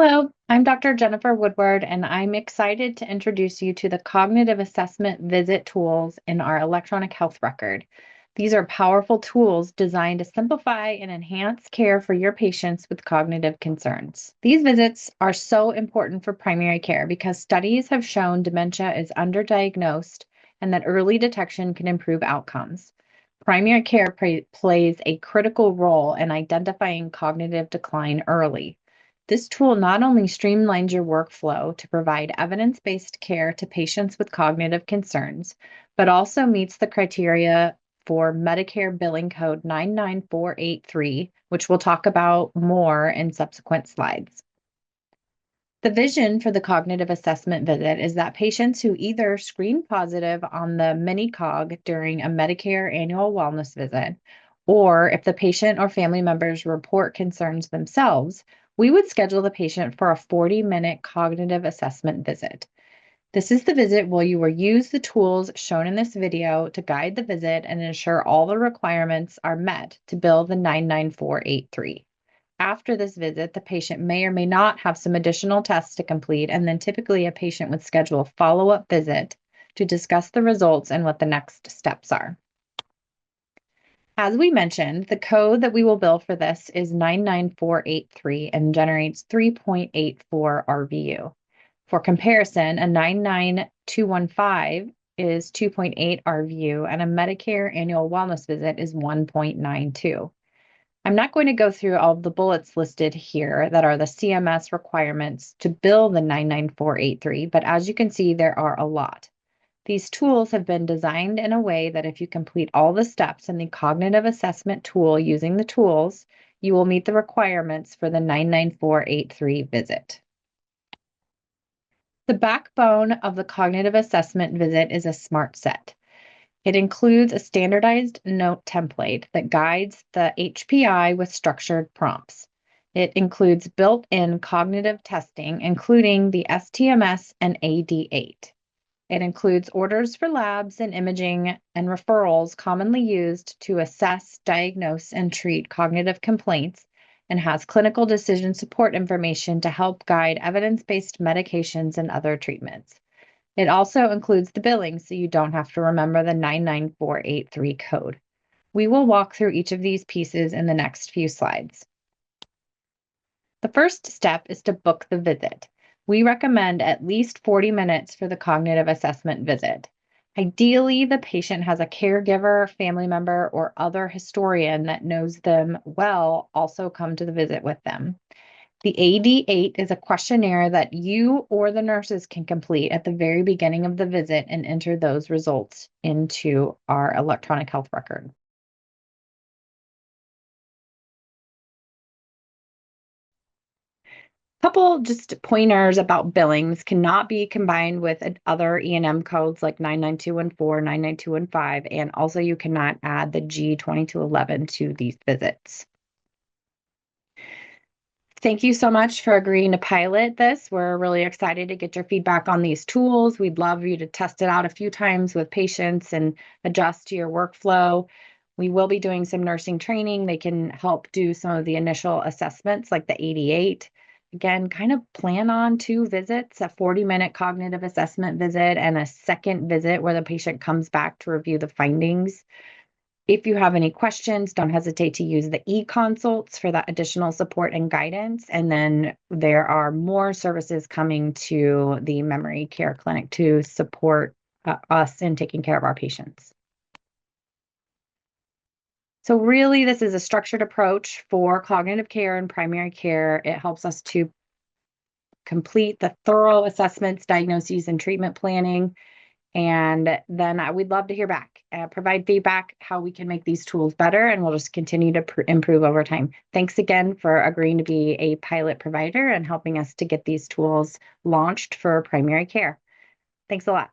Hello, I'm Dr. Jennifer Woodward, and I'm excited to introduce you to the cognitive assessment visit tools in our electronic health record. These are powerful tools designed to simplify and enhance care for your patients with cognitive concerns. These visits are so important for primary care because studies have shown dementia is underdiagnosed and that early detection can improve outcomes. Primary care plays a critical role in identifying cognitive decline early. This tool not only streamlines your workflow to provide evidence-based care to patients with cognitive concerns, but also meets the criteria for Medicare billing code 99483, which we'll talk about more in subsequent slides. The vision for the cognitive assessment visit is that patients who either screen positive on the mini-cog during a Medicare annual wellness visit, or if the patient or family members report concerns themselves, we would schedule the patient for a 40-minute cognitive assessment visit. This is the visit where you will use the tools shown in this video to guide the visit and ensure all the requirements are met to bill the 99483. After this visit, the patient may or may not have some additional tests to complete, and then typically a patient would schedule a follow-up visit to discuss the results and what the next steps are. As we mentioned, the code that we will bill for this is 99483 and generates 3.84 RVU. For comparison, a 99215 is 2.8 RVU, and a Medicare annual wellness visit is 1.92. I'm not going to go through all of the bullets listed here that are the CMS requirements to bill the 99483, but as you can see, there are a lot. These tools have been designed in a way that if you complete all the steps in the cognitive assessment tool using the tools, you will meet the requirements for the 99483 visit. The backbone of the cognitive assessment visit is a SmartSet. It includes a standardized note template that guides the HPI with structured prompts. It includes built-in cognitive testing, including the STMS and AD8. It includes orders for labs and imaging and referrals commonly used to assess, diagnose, and treat cognitive complaints, and has clinical decision support information to help guide evidence-based medications and other treatments. It also includes the billing, so you don't have to remember the 99483 code. We will walk through each of these pieces in the next few slides. The first step is to book the visit. We recommend at least 40 minutes for the cognitive assessment visit. Ideally, the patient has a caregiver, family member, or other historian that knows them well also come to the visit with them. The AD8 is a questionnaire that you or the nurses can complete at the very beginning of the visit and enter those results into our electronic health record. Couple just pointers about billings cannot be combined with other E&M codes like 99214, 99215, and also you cannot add the G2211 to these visits. Thank you so much for agreeing to pilot this. We're really excited to get your feedback on these tools. We'd love you to test it out a few times with patients and adjust to your workflow. We will be doing some nursing training. They can help do some of the initial assessments like the AD8. Again, kind of plan on 2 visits, a 40-minute cognitive assessment visit and a second visit where the patient comes back to review the findings. If you have any questions, don't hesitate to use the e-consults for that additional support and guidance. And then there are more services coming to the memory care clinic to support us in taking care of our patients. So really, this is a structured approach for cognitive care and primary care. It helps us to complete the thorough assessments, diagnoses, and treatment planning. And then we'd love to hear back, provide feedback, how we can make these tools better, and we'll just continue to improve over time. Thanks again for agreeing to be a pilot provider and helping us to get these tools launched for primary care. Thanks a lot.